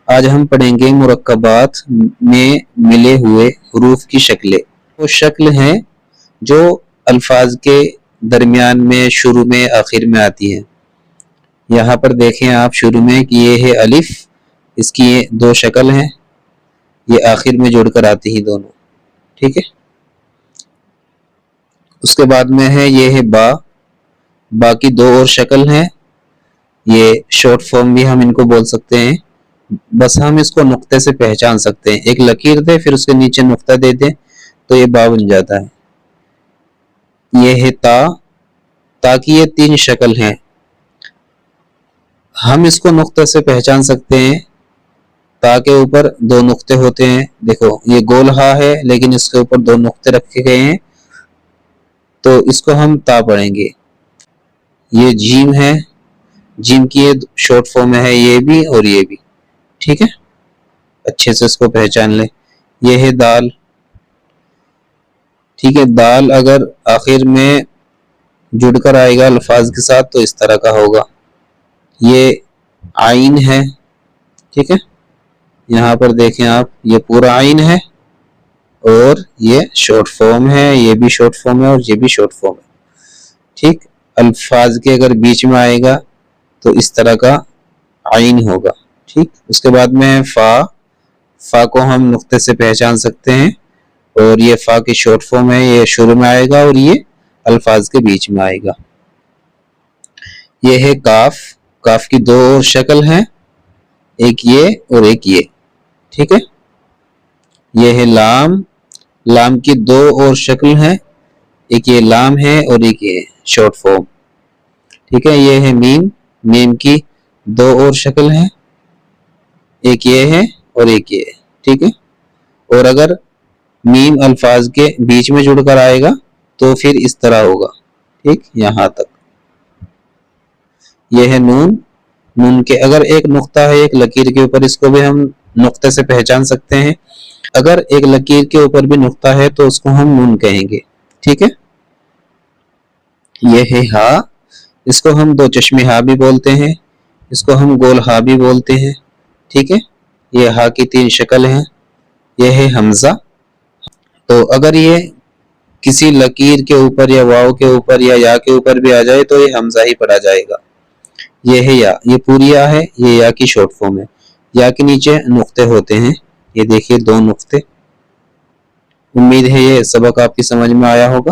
آج ہم پڑھیں گے مرکبات میں ملے ہوئے حروف کی شکلیں. وہ شکل ہیں جو الفاظ کے درمیان میں، شروع میں، آخر میں آتی ہیں. یہاں پر دیکھیں آپ شروع میں کہ یہ ہے الف، اس کی یہ دو شکل ہیں، یہ آخر میں جڑ کر آتی ہیں دونوں. ٹھیک ہے. اس کے بعد میں ہے یہ ہے با. با کی دو اور شکل ہیں، یہ شارٹ فارم بھی ہم ان کو بول سکتے ہیں. بس ہم اس کو نقطے سے پہچان سکتے ہیں، ایک لکیر دے پھر اس کے نیچے نقطہ دے دیں تو یہ با بن جاتا ہے. یہ ہے تا. تا کی یہ تین شکل ہیں، ہم اس کو نقطے سے پہچان سکتے ہیں. تا کے اوپر دو نقطے ہوتے ہیں، دیکھو یہ گول ہا ہے لیکن اس کے اوپر دو نقطے رکھے گئے ہیں تو اس کو ہم تا پڑھیں گے. یہ جیم ہے، جیم کی یہ شارٹ فارم ہے، یہ بھی اور یہ بھی. ٹھیک ہے، اچھے سے اس کو پہچان لیں. یہ ہے دال. ٹھیک ہے، دال اگر آخر میں جڑ کر آئے گا الفاظ کے ساتھ تو اس طرح کا ہوگا. یہ عین ہے. ٹھیک ہے، یہاں پر دیکھیں آپ، یہ پورا عین ہے اور یہ شارٹ فارم ہے، یہ بھی شارٹ فارم ہے اور یہ بھی شارٹ فارم ہے. ٹھیک، الفاظ کے اگر بیچ میں آئے گا تو اس طرح کا عین ہوگا. ٹھیک، اس کے بعد میں فا. فا کو ہم نقطے سے پہچان سکتے ہیں اور یہ فا کی شارٹ فارم ہے، یہ شروع میں آئے گا اور یہ الفاظ کے بیچ میں آئے گا. یہ ہے کاف. کاف کی دو اور شکل ہیں، ایک یہ اور ایک یہ. ٹھیک ہے. یہ ہے لام. لام کی دو اور شکل ہیں، ایک یہ لام ہے اور ایک یہ شارٹ فارم. ٹھیک ہے. یہ ہے میم. میم کی دو اور شکل ہیں، ایک یہ ہے اور ایک یہ ہے. ٹھیک ہے. اور اگر میم الفاظ کے بیچ میں جڑ کر آئے گا تو پھر اس طرح ہوگا. ٹھیک، یہاں تک. یہ ہے نون. نون کے اگر ایک نقطہ ہے ایک لکیر کے اوپر، اس کو بھی ہم نقطے سے پہچان سکتے ہیں. اگر ایک لکیر کے اوپر بھی نقطہ ہے تو اس کو ہم نون کہیں گے. ٹھیک ہے. یہ ہے ہا. اس کو ہم دو چشمی ہا بھی بولتے ہیں، اس کو ہم گول ہا بھی بولتے ہیں. ٹھیک ہے. یہ ہا کی تین شکل ہیں. یہ ہے حمزہ. تو اگر یہ کسی لکیر کے اوپر یا واو کے اوپر یا کے اوپر بھی آ جائے تو یہ حمزہ ہی پڑھا جائے گا. یہ ہے یا. یہ پوری یا ہے، یہ یا کی شارٹ فارم ہے. یا کے نیچے نقطے ہوتے ہیں، یہ دیکھیے دو نقطے. امید ہے یہ سبق آپ کی سمجھ میں آیا ہوگا.